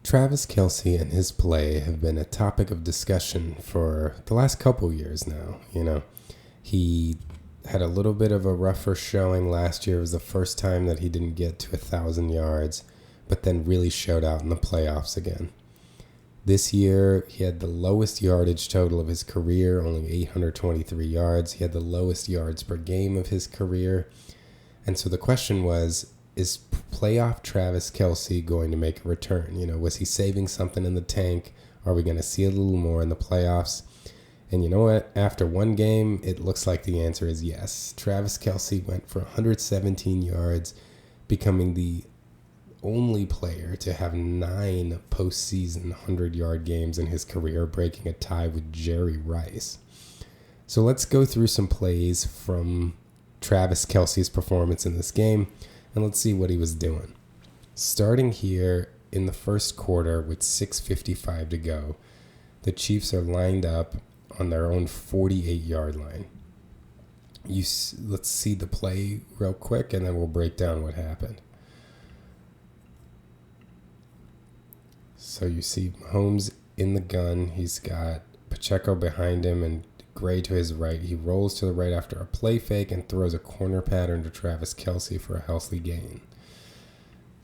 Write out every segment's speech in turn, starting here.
Travis Kelce and his play have been a topic of discussion for the last couple years now. He had a little bit of a rougher showing last year. It was the first time that he didn't get to 1,000 yards, but then really showed out in the playoffs again. This year, he had the lowest yardage total of his career, only 823 yards. He had the lowest yards per game of his career. And so the question was, is playoff Travis Kelce going to make a return? Was he saving something in the tank? Are we going to see a little more in the playoffs? And you know what? After one game, it looks like the answer is yes. Travis Kelce went for 117 yards, becoming the only player to have 9 postseason 100-yard games in his career, breaking a tie with Jerry Rice. So let's go through some plays from Travis Kelce's performance in this game, and let's see what he was doing. Starting here in the first quarter with 6:55 to go, the Chiefs are lined up on their own 48-yard line. Let's see the play real quick, and then we'll break down what happened. So you see Mahomes in the gun. He's got Pacheco behind him and Gray to his right. He rolls to the right after a play fake and throws a corner pattern to Travis Kelce for a healthy gain.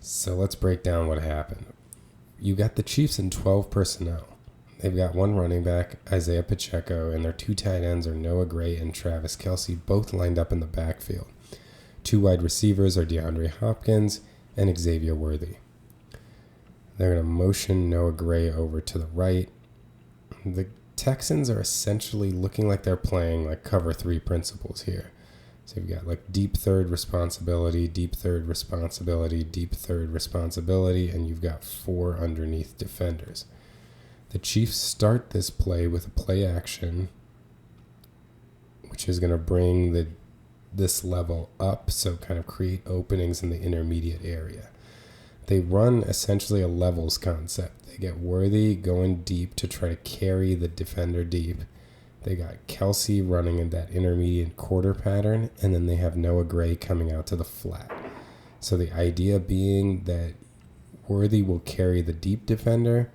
So let's break down what happened. You got the Chiefs in 12 personnel. They've got one running back, Isaiah Pacheco, and their 2 tight ends are Noah Gray and Travis Kelce, both lined up in the backfield. 2 wide receivers are DeAndre Hopkins and Xavier Worthy. They're going to motion Noah Gray over to the right. The Texans are essentially looking like they're playing like cover 3 principles here. So you've got like deep third responsibility, deep third responsibility, deep third responsibility, and you've got 4 underneath defenders. The Chiefs start this play with a play action, which is going to bring this level up, so kind of create openings in the intermediate area. They run essentially a levels concept. They get Worthy going deep to try to carry the defender deep. They got Kelce running in that intermediate quarter pattern, and then they have Noah Gray coming out to the flat. So the idea being that Worthy will carry the deep defender,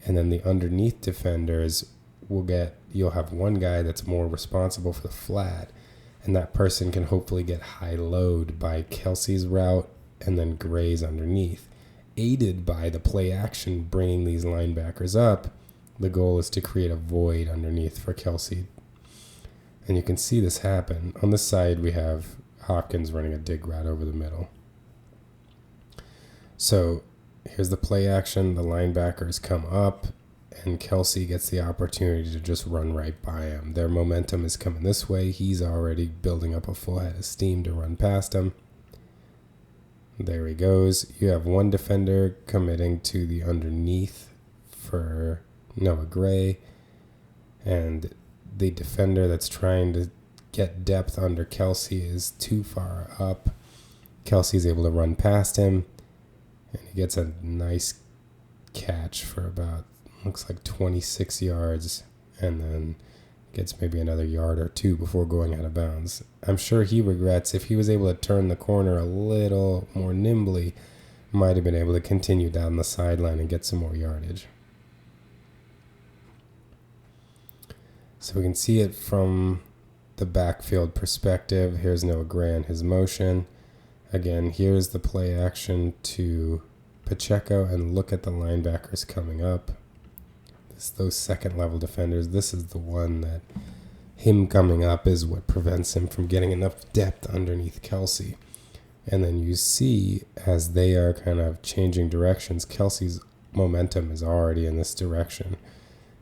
and then the underneath defenders you'll have one guy that's more responsible for the flat, and that person can hopefully get high load by Kelce's route and then Gray's underneath. Aided by the play action bringing these linebackers up, the goal is to create a void underneath for Kelce. And you can see this happen. On this side, we have Hopkins running a dig route over the middle. So here's the play action. The linebackers come up, and Kelce gets the opportunity to just run right by him. Their momentum is coming this way. He's already building up a full head of steam to run past him. There he goes. You have one defender committing to the underneath for Noah Gray, and the defender that's trying to get depth under Kelce is too far up. Kelce's able to run past him, and he gets a nice catch for about, looks like 26 yards, and then gets maybe another yard or 2 before going out of bounds. I'm sure he regrets, if he was able to turn the corner a little more nimbly, might have been able to continue down the sideline and get some more yardage. So we can see it from the backfield perspective. Here's Noah Gray in his motion. Again, here's the play action to Pacheco, and look at the linebackers coming up. Those second level defenders, this is the one that him coming up is what prevents him from getting enough depth underneath Kelce. And then you see, as they are kind of changing directions, Kelce's momentum is already in this direction,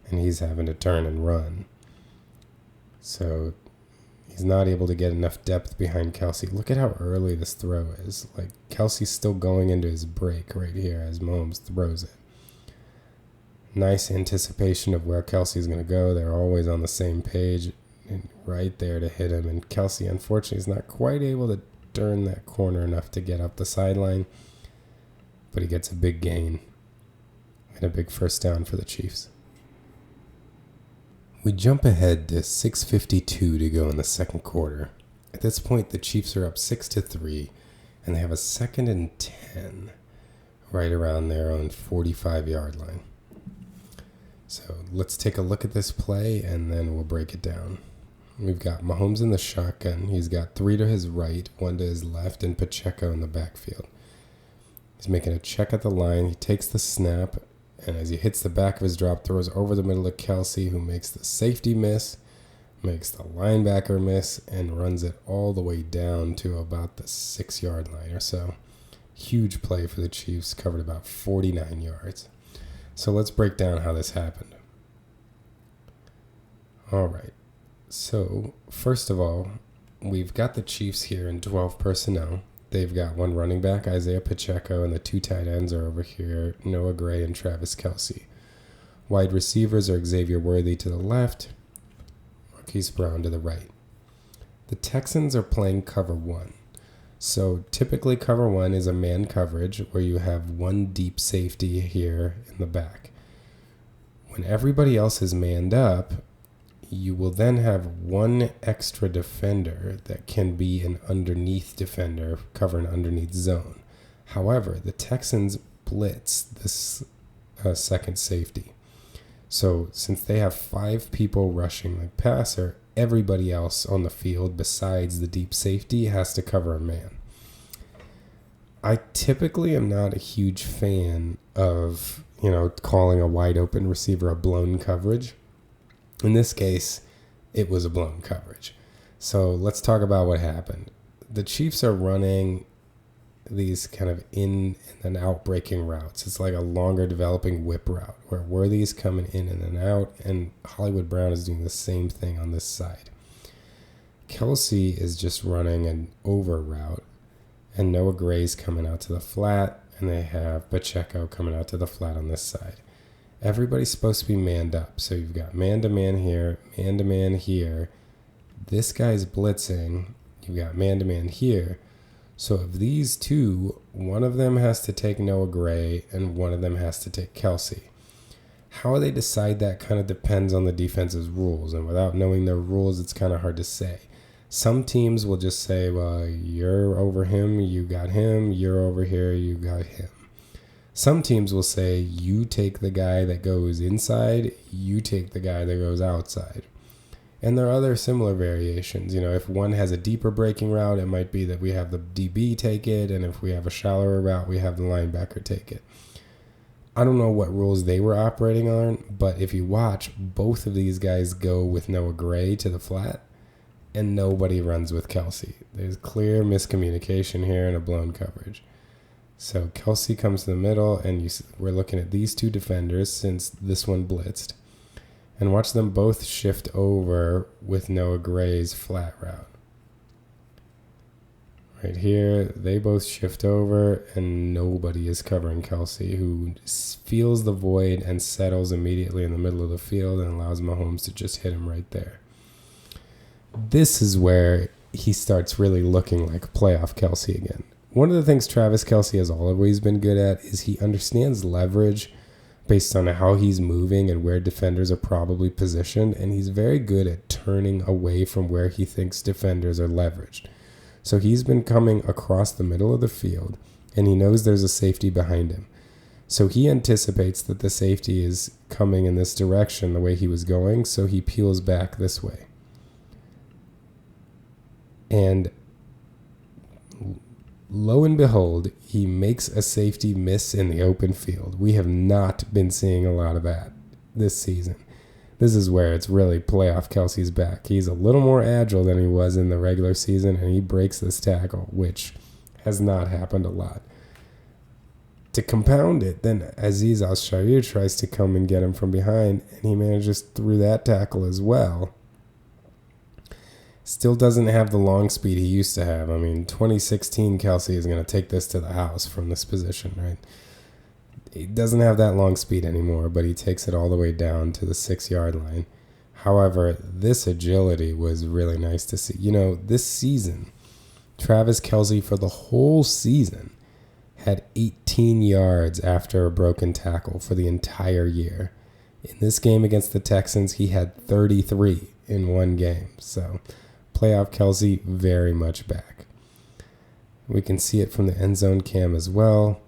and he's having to turn and run. So he's not able to get enough depth behind Kelce. Look at how early this throw is. Like, Kelce's still going into his break right here as Mahomes throws it. Nice anticipation of where Kelce's going to go. They're always on the same page and right there to hit him. And Kelce, unfortunately, is not quite able to turn that corner enough to get up the sideline. But he gets a big gain and a big first down for the Chiefs. We jump ahead to 6:52 to go in the second quarter. At this point, the Chiefs are up 6-3, and they have a 2nd and 10. right around their own 45-yard line. So let's take a look at this play, and then we'll break it down. We've got Mahomes in the shotgun. He's got 3 to his right, 1 to his left, and Pacheco in the backfield. He's making a check at the line. He takes the snap, and as he hits the back of his drop, throws over the middle of Kelce, who makes the safety miss, makes the linebacker miss, and runs it all the way down to about the 6-yard line or so. Huge play for the Chiefs, covered about 49 yards. So let's break down how this happened. All right. So first of all, we've got the Chiefs here in 12 personnel. They've got 1 running back, Isaiah Pacheco, and the 2 tight ends are over here, Noah Gray and Travis Kelce. Wide receivers are Xavier Worthy to the left, Marquise Brown to the right. The Texans are playing cover 1. So typically cover 1 is a man coverage where you have 1 deep safety here in the back. When everybody else is manned up, you will then have 1 extra defender that can be an underneath defender, cover an underneath zone. However, the Texans blitz this second safety. So since they have 5 people rushing the passer, everybody else on the field besides the deep safety has to cover a man. I typically am not a huge fan of, calling a wide open receiver a blown coverage. In this case, it was a blown coverage. So let's talk about what happened. The Chiefs are running these kind of in and out breaking routes. It's like a longer developing whip route where Worthy's coming in and out, and Hollywood Brown is doing the same thing on this side. Kelce is just running an over route, and Noah Gray's coming out to the flat, and they have Pacheco coming out to the flat on this side. Everybody's supposed to be manned up. So you've got man-to-man here, man-to-man here. This guy's blitzing. You've got man-to-man here. So of these 2, one of them has to take Noah Gray and one of them has to take Kelce. How they decide that kind of depends on the defense's rules. And without knowing their rules, it's kind of hard to say. Some teams will just say, well, you're over him, you got him. You're over here, you got him. Some teams will say, you take the guy that goes inside, you take the guy that goes outside. And there are other similar variations. If one has a deeper breaking route, it might be that we have the DB take it, and if we have a shallower route, we have the linebacker take it. I don't know what rules they were operating on, but if you watch, both of these guys go with Noah Gray to the flat, and nobody runs with Kelce. There's clear miscommunication here and a blown coverage. So Kelce comes to the middle, and we're looking at these 2 defenders since this one blitzed. And watch them both shift over with Noah Gray's flat route. Right here, they both shift over, and nobody is covering Kelce, who feels the void and settles immediately in the middle of the field and allows Mahomes to just hit him right there. This is where he starts really looking like playoff Kelce again. One of the things Travis Kelce has always been good at is he understands leverage based on how he's moving and where defenders are probably positioned, and he's very good at turning away from where he thinks defenders are leveraged. So he's been coming across the middle of the field, and he knows there's a safety behind him. So he anticipates that the safety is coming in this direction the way he was going, so he peels back this way. And lo and behold, he makes a safety miss in the open field. We have not been seeing a lot of that this season. This is where it's really playoff Kelce's back. He's a little more agile than he was in the regular season, and he breaks this tackle, which has not happened a lot. To compound it, then Azeez Al-Shaair tries to come and get him from behind, and he manages through that tackle as well. Still doesn't have the long speed he used to have. 2016 Kelce is going to take this to the house from this position, right? He doesn't have that long speed anymore, but he takes it all the way down to the 6-yard line. However, this agility was really nice to see. This season, Travis Kelce for the whole season had 18 yards after a broken tackle for the entire year. In this game against the Texans, he had 33 in one game. So playoff Kelce very much back. We can see it from the end zone cam as well.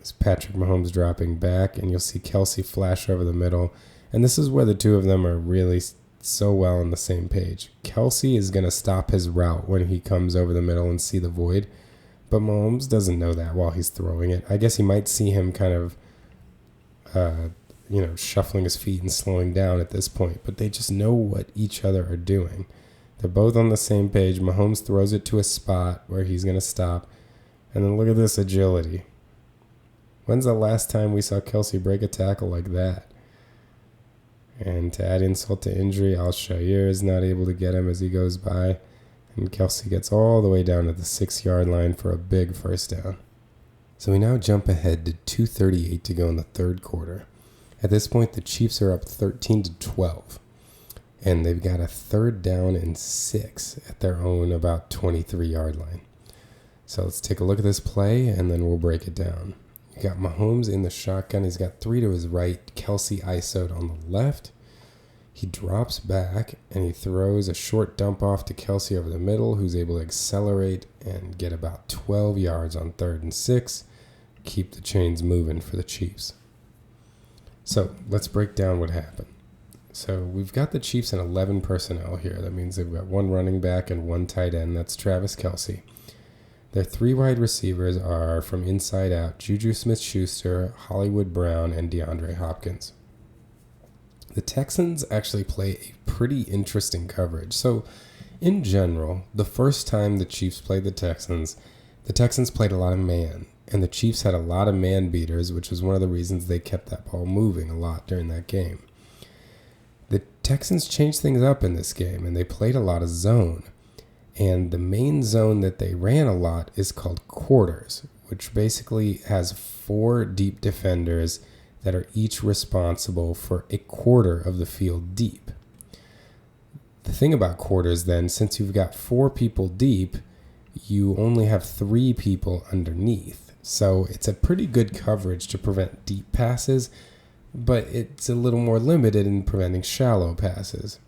It's Patrick Mahomes dropping back, and you'll see Kelce flash over the middle. And this is where the two of them are really so well on the same page. Kelce is going to stop his route when he comes over the middle and see the void, but Mahomes doesn't know that while he's throwing it. I guess he might see him kind of, shuffling his feet and slowing down at this point, but they just know what each other are doing. They're both on the same page. Mahomes throws it to a spot where he's going to stop, and then look at this agility. When's the last time we saw Kelce break a tackle like that? And to add insult to injury, Al-Shaair is not able to get him as he goes by, and Kelce gets all the way down to the 6-yard line for a big first down. So we now jump ahead to 2:38 to go in the third quarter. At this point, the Chiefs are up 13-12, and they've got a 3rd down and 6 at their own about 23-yard line. So let's take a look at this play, and then we'll break it down. You got Mahomes in the shotgun. He's got 3 to his right. Kelce ISO'd on the left. He drops back, and he throws a short dump off to Kelce over the middle, who's able to accelerate and get about 12 yards on 3rd and 6. Keep the chains moving for the Chiefs. So let's break down what happened. So we've got the Chiefs in 11 personnel here. That means they've got 1 running back and 1 tight end. That's Travis Kelce. Their 3 wide receivers are from inside out: Juju Smith-Schuster, Hollywood Brown, and DeAndre Hopkins. The Texans actually play a pretty interesting coverage. So in general, the first time the Chiefs played the Texans played a lot of man. And the Chiefs had a lot of man beaters, which was one of the reasons they kept that ball moving a lot during that game. The Texans changed things up in this game, and they played a lot of zone. And the main zone that they ran a lot is called quarters, which basically has 4 deep defenders that are each responsible for a quarter of the field deep. The thing about quarters then, since you've got 4 people deep, you only have 3 people underneath. So it's a pretty good coverage to prevent deep passes, but it's a little more limited in preventing shallow passes.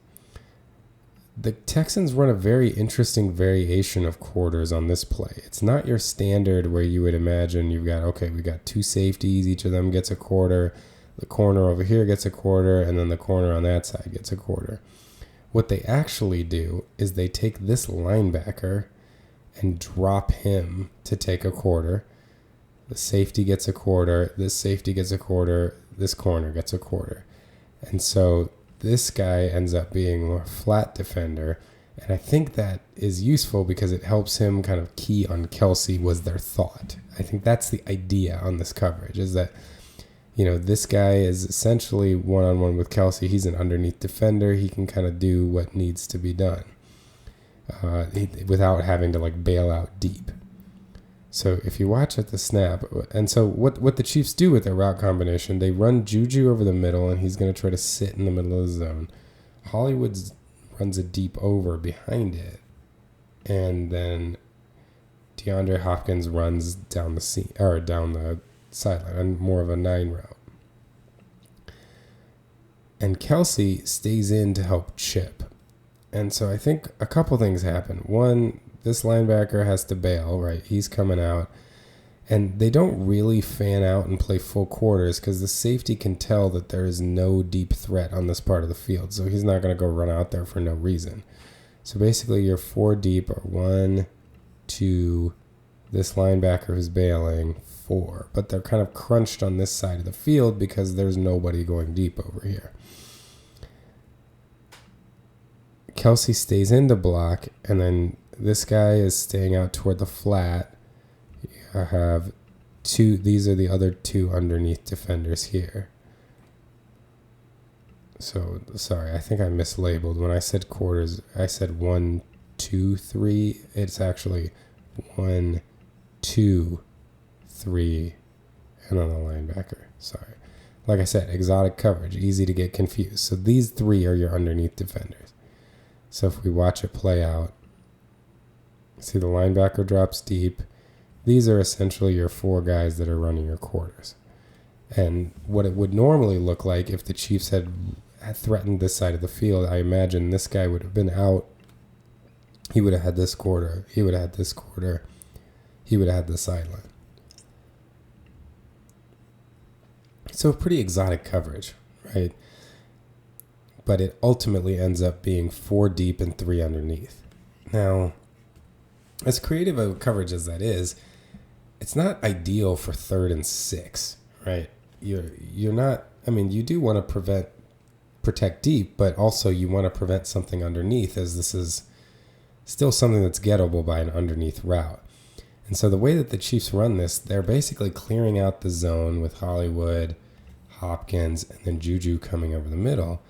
The Texans run a very interesting variation of quarters on this play. It's not your standard where you would imagine we got 2 safeties, each of them gets a quarter, the corner over here gets a quarter, and then the corner on that side gets a quarter. What they actually do is they take this linebacker and drop him to take a quarter. The safety gets a quarter, this safety gets a quarter, this corner gets a quarter. And so this guy ends up being a more flat defender, and I think that is useful because it helps him kind of key on Kelce, was their thought. I think that's the idea on this coverage, is that, this guy is essentially one-on-one with Kelce. He's an underneath defender. He can kind of do what needs to be done without having to bail out deep. So if you watch at the snap, and so what the Chiefs do with their route combination, they run Juju over the middle, and he's going to try to sit in the middle of the zone. Hollywood runs a deep over behind it, and then DeAndre Hopkins runs down the sideline on more of a 9 route. And Kelce stays in to help chip. And so I think a couple things happen. One, this linebacker has to bail, right? He's coming out. And they don't really fan out and play full quarters because the safety can tell that there is no deep threat on this part of the field. So he's not going to go run out there for no reason. So basically your 4 deep are 1, 2, this linebacker who's bailing, 4. But they're kind of crunched on this side of the field because there's nobody going deep over here. Kelce stays in to block, and then this guy is staying out toward the flat. I have 2. These are the other 2 underneath defenders here. So, sorry, I think I mislabeled. When I said quarters, I said 1, 2, 3. It's actually 1, 2, 3, and then the linebacker. Sorry. Like I said, exotic coverage, easy to get confused. So these 3 are your underneath defenders. So if we watch it play out, see the linebacker drops deep. These are essentially your 4 guys that are running your quarters. And what it would normally look like if the Chiefs had threatened this side of the field, I imagine this guy would have been out. He would have had this quarter. He would have had this quarter. He would have had the sideline. So pretty exotic coverage, right? But it ultimately ends up being 4 deep and 3 underneath. Now, as creative of a coverage as that is, it's not ideal for 3rd and 6, right? You're not, I mean, you do want to protect deep, but also you want to prevent something underneath, as this is still something that's gettable by an underneath route. And so the way that the Chiefs run this, they're basically clearing out the zone with Hollywood, Hopkins, and then Juju coming over the middle.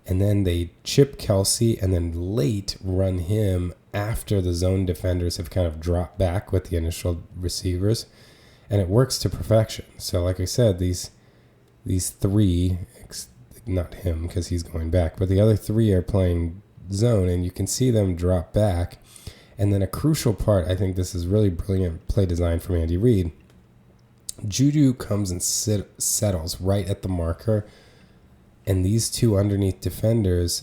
And then they chip Kelce and then late run him after the zone defenders have kind of dropped back with the initial receivers. And it works to perfection. So like I said, these 3, not him because he's going back, but the other 3 are playing zone, and you can see them drop back. And then a crucial part, I think this is really brilliant play design from Andy Reid. Juju comes and settles right at the marker, and these 2 underneath defenders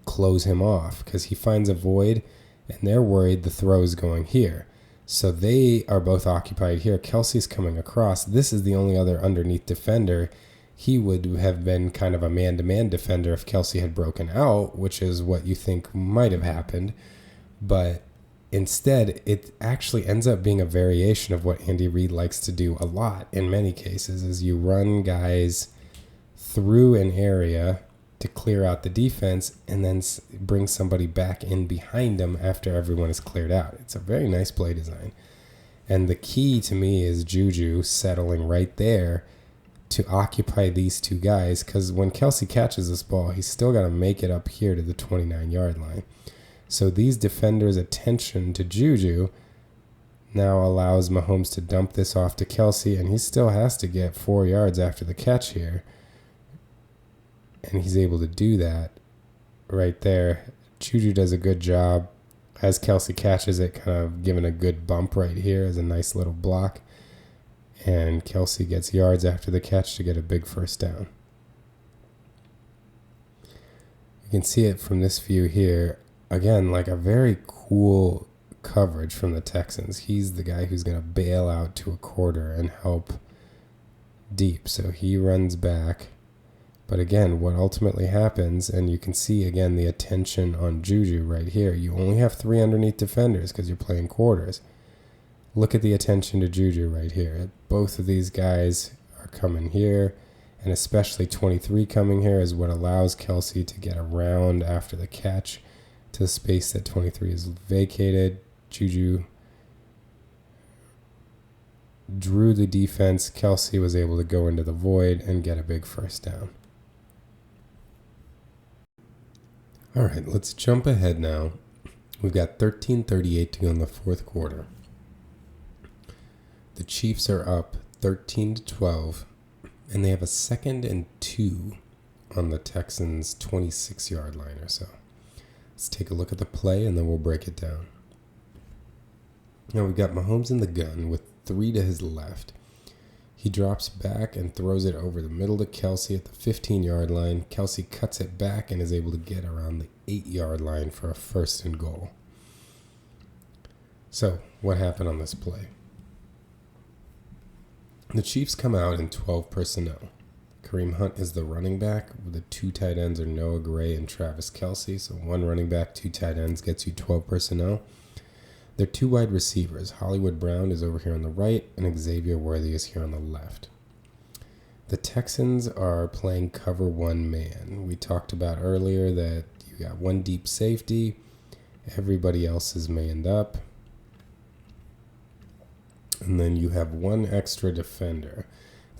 close him off because he finds a void, and they're worried the throw is going here. So they are both occupied here. Kelce's coming across. This is the only other underneath defender. He would have been kind of a man-to-man defender if Kelce had broken out, which is what you think might have happened. But instead, it actually ends up being a variation of what Andy Reid likes to do a lot in many cases, is you run guys through an area to clear out the defense and then bring somebody back in behind them after everyone is cleared out. It's a very nice play design. And the key to me is Juju settling right there to occupy these 2 guys, because when Kelce catches this ball, he's still got to make it up here to the 29-yard line. So these defenders' attention to Juju now allows Mahomes to dump this off to Kelce, and he still has to get 4 yards after the catch here. And he's able to do that right there. Juju does a good job as Kelce catches it, kind of giving a good bump right here as a nice little block. And Kelce gets yards after the catch to get a big first down. You can see it from this view here. Again, like a very cool coverage from the Texans. He's the guy who's going to bail out to a quarter and help deep. So he runs back. But again, what ultimately happens, and you can see again the attention on Juju right here. You only have 3 underneath defenders because you're playing quarters. Look at the attention to Juju right here. Both of these guys are coming here, and especially 23 coming here is what allows Kelce to get around after the catch to the space that 23 is vacated. Juju drew the defense. Kelce was able to go into the void and get a big first down. All right, let's jump ahead now. We've got 13:38 to go in the 4th quarter. The Chiefs are up 13-12, and they have a 2nd and 2 on the Texans' 26-yard line or so. Let's take a look at the play, and then we'll break it down. Now we've got Mahomes in the gun with 3 to his left. He drops back and throws it over the middle to Kelce at the 15-yard line. Kelce cuts it back and is able to get around the 8-yard line for a 1st and goal. So, what happened on this play? The Chiefs come out in 12 personnel. Kareem Hunt is the running back. The 2 tight ends are Noah Gray and Travis Kelce. So 1 running back, 2 tight ends gets you 12 personnel. Their 2 wide receivers, Hollywood Brown is over here on the right, and Xavier Worthy is here on the left. The Texans are playing cover 1 man. We talked about earlier that you got 1 deep safety. Everybody else is manned up. And then you have 1 extra defender.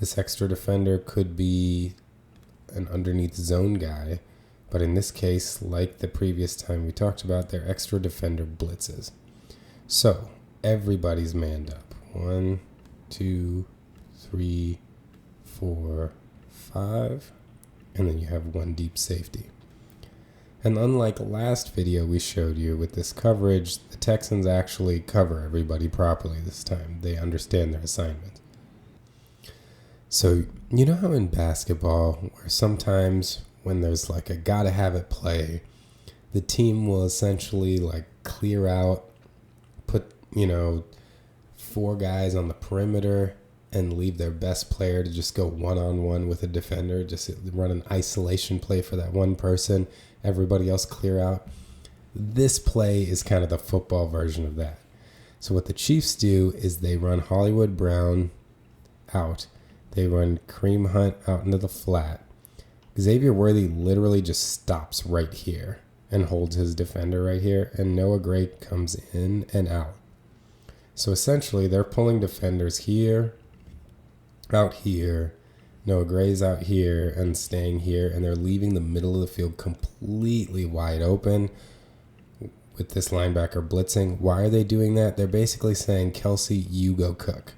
This extra defender could be an underneath zone guy, but in this case, like the previous time we talked about, their extra defender blitzes. So, everybody's manned up. 1, 2, 3, 4, 5, and then you have 1 deep safety. And unlike last video we showed you with this coverage, the Texans actually cover everybody properly this time. They understand their assignment. So, you know how in basketball, where sometimes when there's like a gotta have it play, the team will essentially like clear out, put, 4 guys on the perimeter, and leave their best player to just go one-on-one with a defender, just run an isolation play for that one person, everybody else clear out. This play is kind of the football version of that. So what the Chiefs do is they run Hollywood Brown out. They run Kareem Hunt out into the flat. Xavier Worthy literally just stops right here and holds his defender right here, and Noah Gray comes in and out. So essentially, they're pulling defenders here, out here, Noah Gray's out here and staying here, and they're leaving the middle of the field completely wide open with this linebacker blitzing. Why are they doing that? They're basically saying, Kelce, you go cook.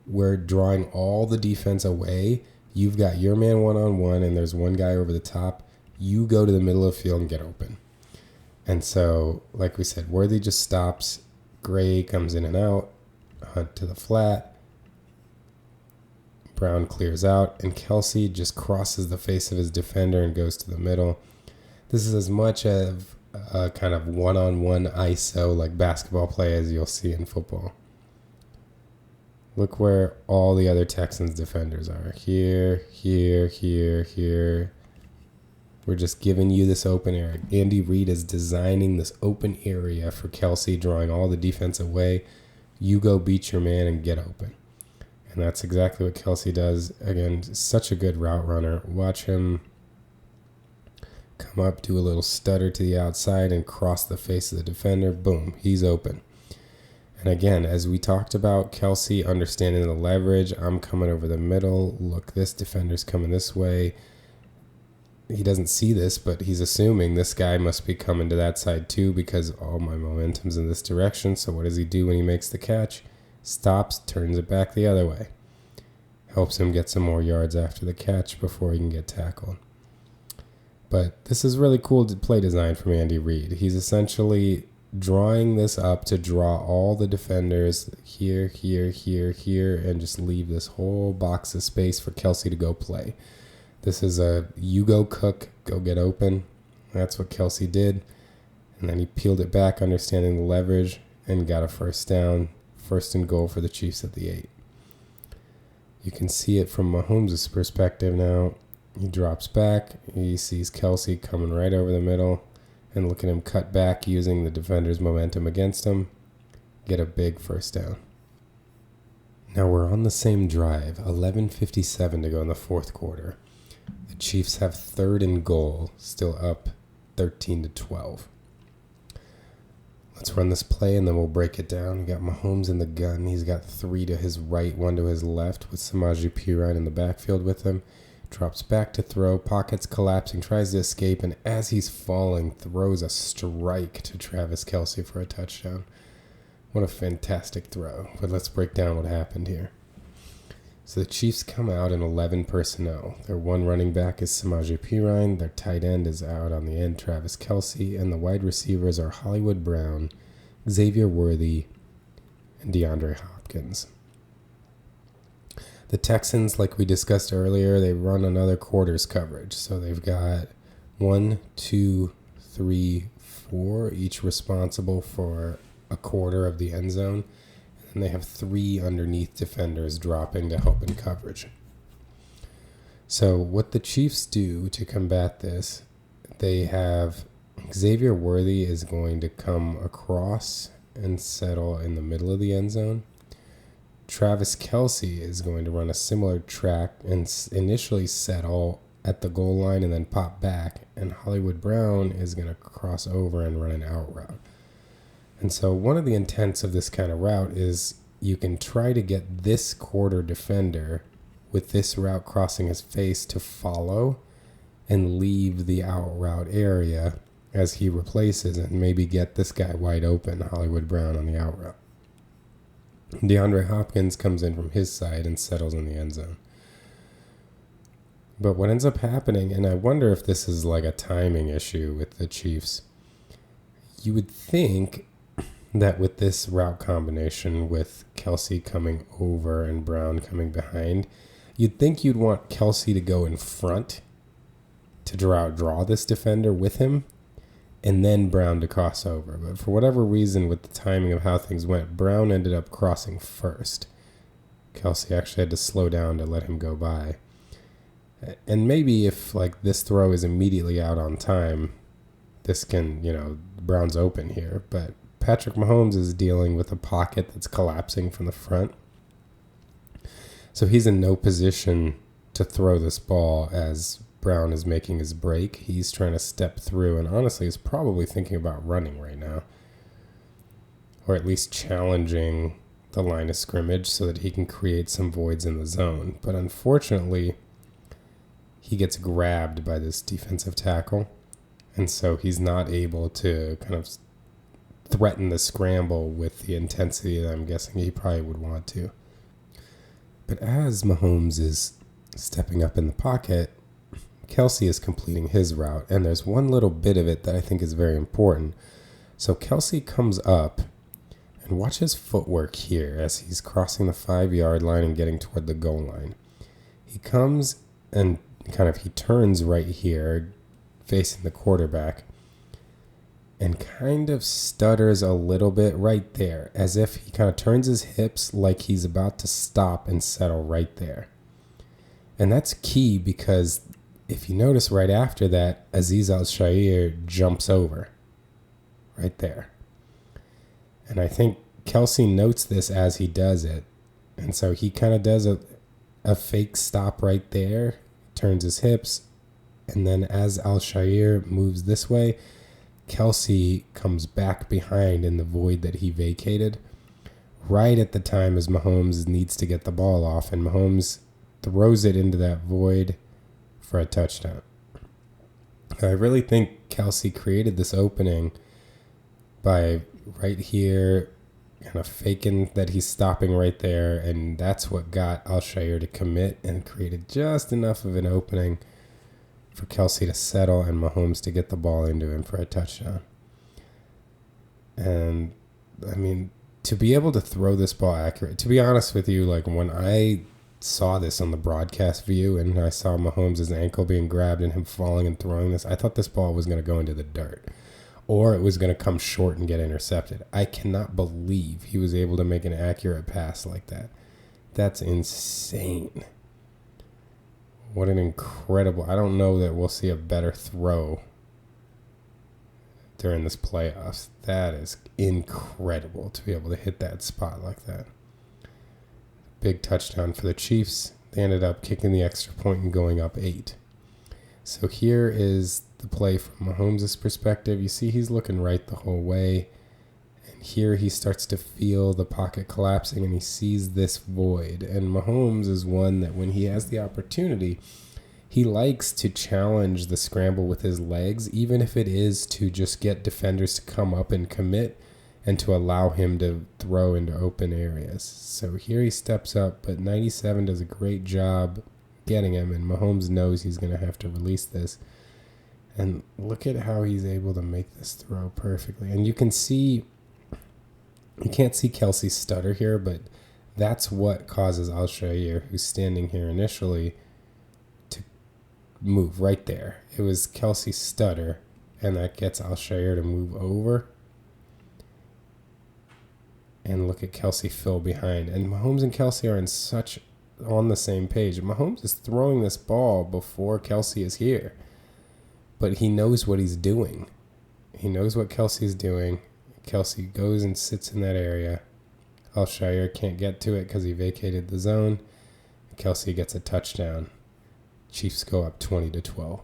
We're drawing all the defense away. You've got your man one-on-one, and there's one guy over the top. You go to the middle of the field and get open. And so, like we said, Worthy just stops. Gray comes in and out. Hunt to the flat. Brown clears out. And Kelce just crosses the face of his defender and goes to the middle. This is as much of a kind of one-on-one ISO, like basketball play, as you'll see in football. Look where all the other Texans defenders are. Here, here, here, here. We're just giving you this open area. Andy Reid is designing this open area for Kelce, drawing all the defense away. You go beat your man and get open. And that's exactly what Kelce does. Again, such a good route runner. Watch him come up, do a little stutter to the outside, and cross the face of the defender. Boom, he's open. And again, as we talked about, Kelce understanding the leverage. I'm coming over the middle. Look, this defender's coming this way. He doesn't see this, but he's assuming this guy must be coming to that side too because all my momentum's in this direction. So what does he do when he makes the catch? Stops, turns it back the other way. Helps him get some more yards after the catch before he can get tackled. But this is really cool play design from Andy Reid. He's essentially drawing this up to draw all the defenders here, here, here, here, and just leave this whole box of space for Kelce to go play. This is a you go cook, go get open. That's what Kelce did. And then he peeled it back, understanding the leverage, and got a first down. First and goal for the Chiefs at the 8. You can see it from Mahomes' perspective now. He drops back. He sees Kelce coming right over the middle. And look at him cut back using the defender's momentum against him. Get a big first down. Now we're on the same drive. 11:57 to go in the fourth quarter. The Chiefs have third and goal, still up 13-12. Let's run this play and then we'll break it down. We got Mahomes in the gun. He's got 3 to his right, 1 to his left with Samaje Perine in the backfield with him. Drops back to throw, pockets collapsing, tries to escape, and as he's falling, throws a strike to Travis Kelce for a touchdown. What a fantastic throw. But let's break down what happened here. So the Chiefs come out in 11 personnel. Their one running back is Samaje Perine. Their tight end is out on the end, Travis Kelce. And the wide receivers are Hollywood Brown, Xavier Worthy, and DeAndre Hopkins. The Texans, like we discussed earlier, they run another quarters coverage. So they've got 1, 2, 3, 4, each responsible for a quarter of the end zone. And they have 3 underneath defenders dropping to help in coverage. So what the Chiefs do to combat this, they have Xavier Worthy is going to come across and settle in the middle of the end zone. Travis Kelce is going to run a similar track and initially settle at the goal line and then pop back. And Hollywood Brown is going to cross over and run an out route. And so one of the intents of this kind of route is you can try to get this quarter defender with this route crossing his face to follow and leave the out route area as he replaces and maybe get this guy wide open, Hollywood Brown, on the out route. DeAndre Hopkins comes in from his side and settles in the end zone. But what ends up happening, and I wonder if this is like a timing issue with the Chiefs, you would think that with this route combination with Kelce coming over and Brown coming behind, you'd think you'd want Kelce to go in front to draw this defender with him, and then Brown to cross over. But for whatever reason, with the timing of how things went, Brown ended up crossing first Kelce actually had to slow down to let him go by. And maybe if like this throw is immediately out on time, this can, Brown's open here. But Patrick Mahomes is dealing with a pocket that's collapsing from the front. So he's in no position to throw this ball as Brown is making his break. He's trying to step through and honestly is probably thinking about running right now. Or at least challenging the line of scrimmage so that he can create some voids in the zone. But unfortunately, he gets grabbed by this defensive tackle. And so he's not able to kind of threaten the scramble with the intensity that I'm guessing he probably would want to. But as Mahomes is stepping up in the pocket, Kelce is completing his route. And there's one little bit of it that I think is very important. So Kelce comes up, and watch his footwork here as he's crossing the 5-yard line and getting toward the goal line. He comes and he turns right here, facing the quarterback, and kind of stutters a little bit right there, as if he kind of turns his hips like he's about to stop and settle right there. And that's key because if you notice right after that, Azeez Al-Shaair jumps over right there. And I think Kelce notes this as he does it. And so he kind of does a fake stop right there, turns his hips, and then as Al-Shaair moves this way, Kelce comes back behind in the void that he vacated right at the time as Mahomes needs to get the ball off, and Mahomes throws it into that void for a touchdown. I really think Kelce created this opening by right here kind of faking that he's stopping right there, and that's what got Al-Shaair to commit and created just enough of an opening for Kelce to settle and Mahomes to get the ball into him for a touchdown. And I mean, to be able to throw this ball accurate, to be honest with you, like when I saw this on the broadcast view and I saw Mahomes' ankle being grabbed and him falling and throwing this, I thought this ball was going to go into the dirt or it was going to come short and get intercepted. I cannot believe he was able to make an accurate pass like that. That's insane. What an incredible... I don't know that we'll see a better throw during this playoffs. That is incredible to be able to hit that spot like that. Big touchdown for the Chiefs. They ended up kicking the extra point and going up 8. So here is the play from Mahomes' perspective. You see he's looking right the whole way. And here he starts to feel the pocket collapsing and he sees this void. And Mahomes is one that when he has the opportunity, he likes to challenge the scramble with his legs, even if it is to just get defenders to come up and commit and to allow him to throw into open areas. So here he steps up, but 97 does a great job getting him, and Mahomes knows he's going to have to release this. And look at how he's able to make this throw perfectly. And you can see, you can't see Kelce stutter here, but that's what causes Al-Shaair, who's standing here initially, to move right there. It was Kelce's stutter, and that gets Al-Shaair to move over. And look at Kelce fill behind. And Mahomes and Kelce are on the same page. Mahomes is throwing this ball before Kelce is here. But he knows what he's doing. He knows what Kelce's doing. Kelce goes and sits in that area. Al-Shaair can't get to it because he vacated the zone. Kelce gets a touchdown. Chiefs go up 20-12.